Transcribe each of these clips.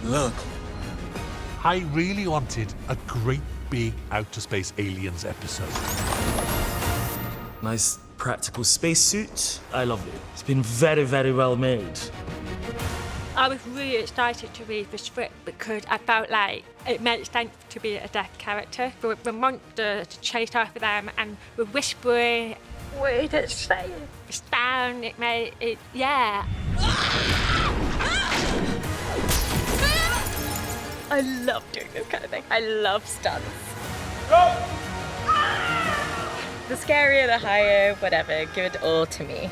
Look. I really wanted a great big outer space aliens episode. Nice practical spacesuit. I love it. It's been very, very well made. I was really excited to read the script because I felt like it made sense to be a death character. For the monster to chase after them and the whispering, what did it say? The sound it made, yeah. I love doing this kind of thing. I love stunts. Go! The scarier, the higher, whatever, give it all to me.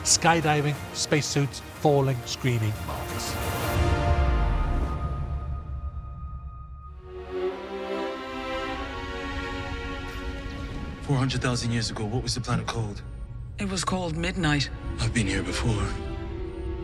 Skydiving, spacesuits, falling, screaming, marvellous. $400,000 years ago, what was the planet called? It was called Midnight. I've been here before.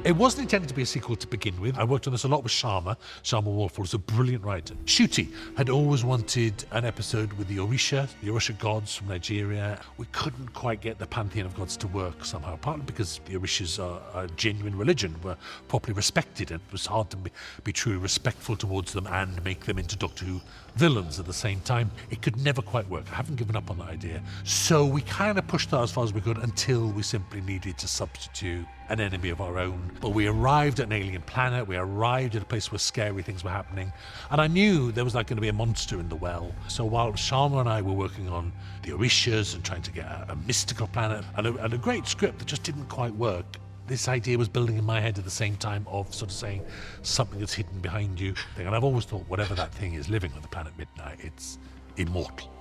It wasn't intended to be a sequel to begin with. I worked on this a lot with Sharma. Sharma Walford is a brilliant writer. Ncuti had always wanted an episode with the Orisha gods from Nigeria. We couldn't quite get the pantheon of gods to work somehow, partly because the Orishas are a genuine religion, were properly respected, and it was hard to be truly respectful towards them and make them into Doctor Who villains at the same time. It could never quite work. I haven't given up on that idea. So we kind of pushed that as far as we could until we simply needed to substitute an enemy of our own. But we arrived at an alien planet, we arrived at a place where scary things were happening, and I knew there was like going to be a monster in the well. So while Sharma and I were working on the Orishas and trying to get a mystical planet and a great script that just didn't quite work, this idea was building in my head at the same time of sort of saying something that's hidden behind you. And I've always thought whatever that thing is living on the planet Midnight, it's immortal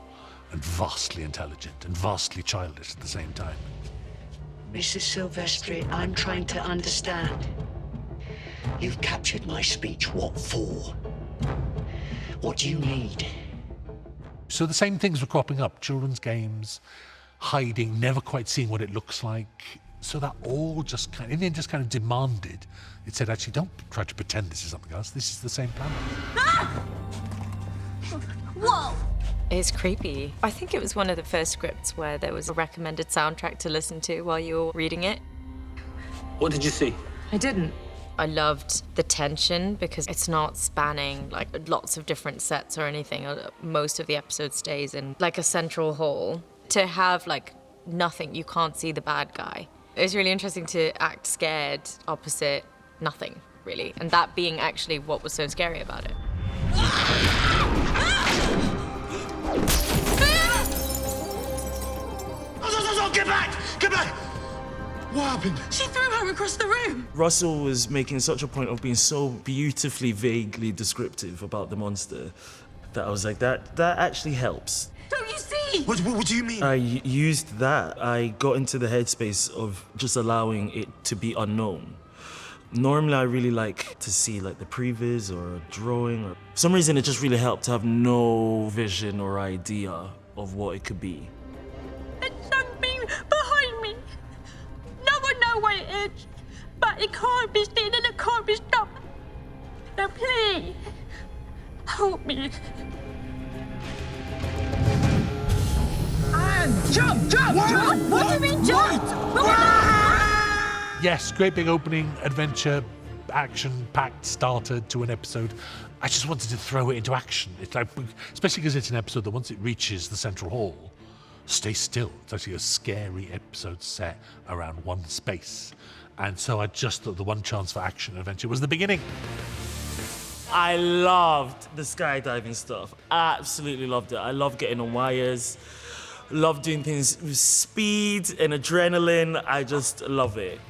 and vastly intelligent and vastly childish at the same time. Mrs. Silvestri, I'm trying to understand. You've captured my speech. What for? What do you need? So the same things were cropping up. Children's games, hiding, never quite seeing what it looks like. So that all just kind of demanded. It said, actually, don't try to pretend this is something else. This is the same planet. Ah! Whoa! It's creepy. I think it was one of the first scripts where there was a recommended soundtrack to listen to while you were reading it. What did you see? I didn't. I loved the tension because it's not spanning like lots of different sets or anything. Most of the episode stays in like a central hall. To have like nothing, you can't see the bad guy. It was really interesting to act scared opposite nothing, really. And that being actually what was so scary about it. Get back! Get back! What happened? She threw her across the room. Russell was making such a point of being so beautifully, vaguely descriptive about the monster that I was like, that actually helps. Don't you see? What do you mean? I used that. I got into the headspace of just allowing it to be unknown. Normally, I really like to see like the previs or a drawing. For some reason, it just really helped to have no vision or idea of what it could be. There's something behind me. No one knows what it is, but it can't be seen and it can't be stopped. Now please, help me. And jump! What do you mean jump? Yes, great big opening, adventure, action-packed starter to an episode. I just wanted to throw it into action. It's like, especially because it's an episode that once it reaches the central hall, stay still. It's actually a scary episode set around one space. And so I just thought the one chance for action and adventure was the beginning. I loved the skydiving stuff. Absolutely loved it. I love getting on wires. Love doing things with speed and adrenaline. I just love it.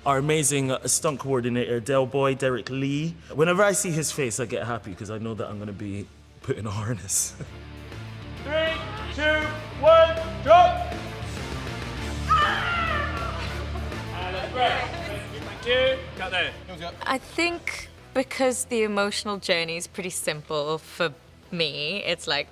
Our amazing stunt coordinator, Del Boy, Derek Lee. Whenever I see his face, I get happy because I know that I'm going to be put in a harness. 3, 2, 1, drop! And that's great. Thank you. Cut there. I think because the emotional journey is pretty simple for me, it's like,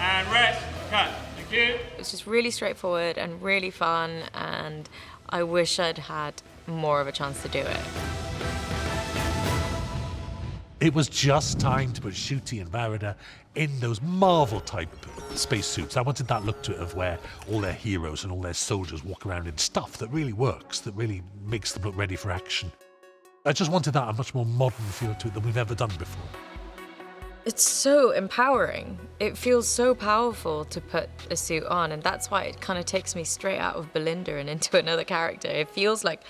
And rest. Cut. Thank you. It's just really straightforward and really fun, and I wish I'd had more of a chance to do it. It was just time to put Ncuti and Varada in those Marvel-type spacesuits. I wanted that look to it of where all their heroes and all their soldiers walk around in stuff that really works, that really makes them look ready for action. I just wanted that a much more modern feel to it than we've ever done before. It's so empowering. It feels so powerful to put a suit on, and that's why it kind of takes me straight out of Belinda and into another character. It feels like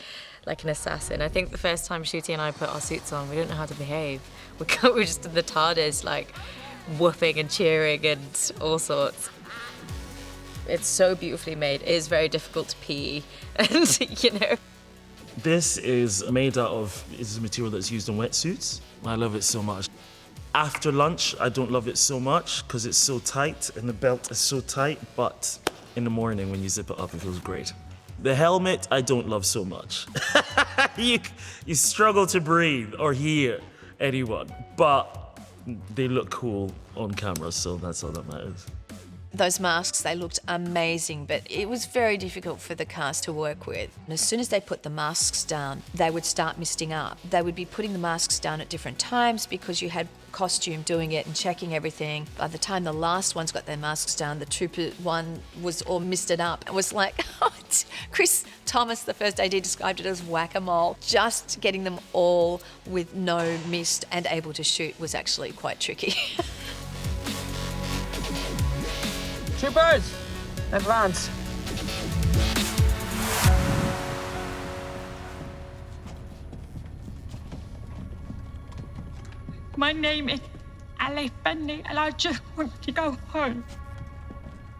an assassin. I think the first time Ncuti and I put our suits on, we didn't know how to behave. We were just in the TARDIS, like, whooping and cheering and all sorts. It's so beautifully made. It is very difficult to pee, and, you know. This is made out of, is a material that's used in wetsuits. I love it so much. After lunch, I don't love it so much because it's so tight and the belt is so tight, but in the morning when you zip it up, it feels great. The helmet, I don't love so much. You struggle to breathe or hear anyone, but they look cool on camera, so that's all that matters. Those masks, they looked amazing, but it was very difficult for the cast to work with. And as soon as they put the masks down, they would start misting up. They would be putting the masks down at different times because you had costume doing it and checking everything. By the time the last ones got their masks down, the trooper one was all misted up. It was like, Chris Thomas, the first AD, described it as whack-a-mole. Just getting them all with no mist and able to shoot was actually quite tricky. Troopers, advance. My name is Ali Bentley and I just want to go home.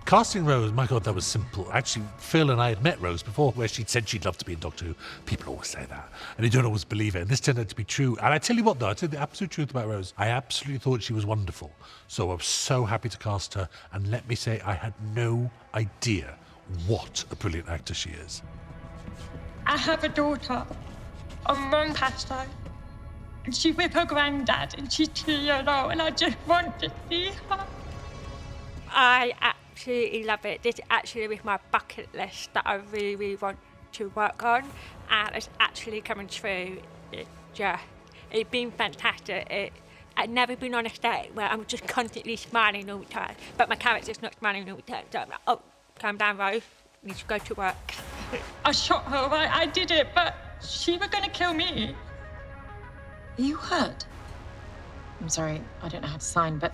Casting Rose, my God, that was simple. Actually, Phil and I had met Rose before, where she'd said she'd love to be in Doctor Who. People always say that, and they don't always believe it. And this turned out to be true. And I tell you what, though, I tell you the absolute truth about Rose. I absolutely thought she was wonderful. So I was so happy to cast her. And let me say, I had no idea what a brilliant actor she is. I have a daughter, a mum passed her, and she's with her granddad, and she's 2 years old, and I just want to see her. I absolutely love it. This actually was my bucket list that I really, really want to work on, and it's actually coming true. It's been fantastic. I've never been on a set where I'm just constantly smiling all the time, but my character's not smiling all the time. So I'm like, oh, calm down, Rose. You need to go to work. I shot her, right? I did it, but she was gonna kill me. Are you hurt? I'm sorry, I don't know how to sign, but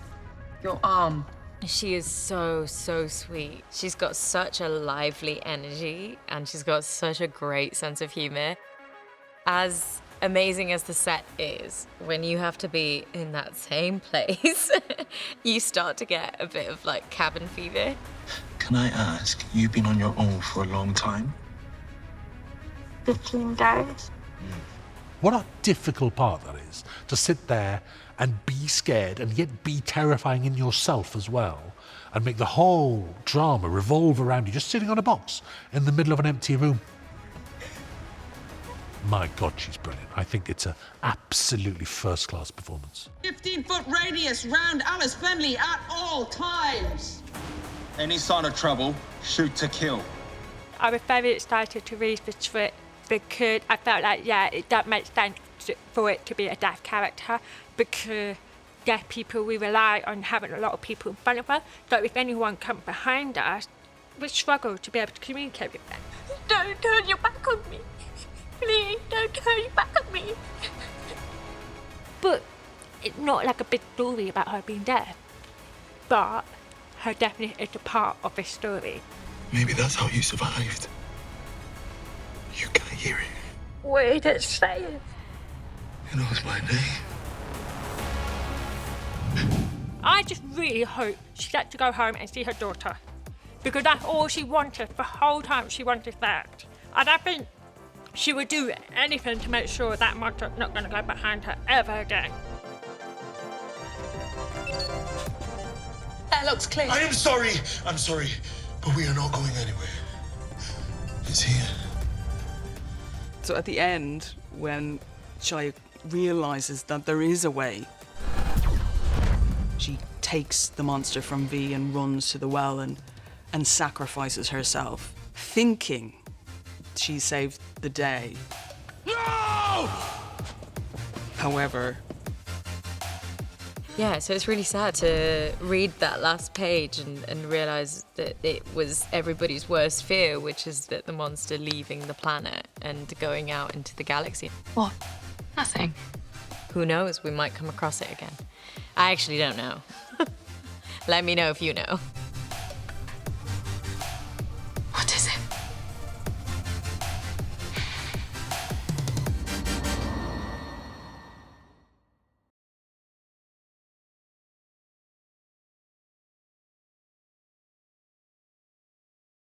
your arm. She is so, so sweet. She's got such a lively energy and she's got such a great sense of humor. As amazing as the set is, when you have to be in that same place, you start to get a bit of like cabin fever. Can I ask, you've been on your own for a long time? 15 days. What a difficult part that is, to sit there and be scared and yet be terrifying in yourself as well, and make the whole drama revolve around you just sitting on a box in the middle of an empty room. My God, she's brilliant. I think it's an absolutely first-class performance. 15-foot radius round Alice Bentley at all times. Any sign of trouble, shoot to kill. I was very excited to read the script because I felt like, it does make sense for it to be a deaf character, because deaf people, we rely on having a lot of people in front of us. So if anyone comes behind us, we struggle to be able to communicate with them. Don't turn your back on me. Please, don't turn your back on me. But it's not like a big story about her being deaf. But her deafness is a part of this story. Maybe that's how you survived. You can't hear it. What did it say? It knows my name. I just really hope she gets to go home and see her daughter, because that's all she wanted the whole time. She wanted that, and I think she would do anything to make sure that monster's not going to go behind her ever again. That looks clear. I am sorry. I'm sorry. But we are not going anywhere. It's here. So at the end, when Shia realizes that there is a way, she takes the monster from V and runs to the well and sacrifices herself, thinking she saved the day. No! However, Yeah, so it's really sad to read that last page and realise that it was everybody's worst fear, which is that the monster leaving the planet and going out into the galaxy. What? Nothing. Who knows? We might come across it again. I actually don't know. Let me know if you know.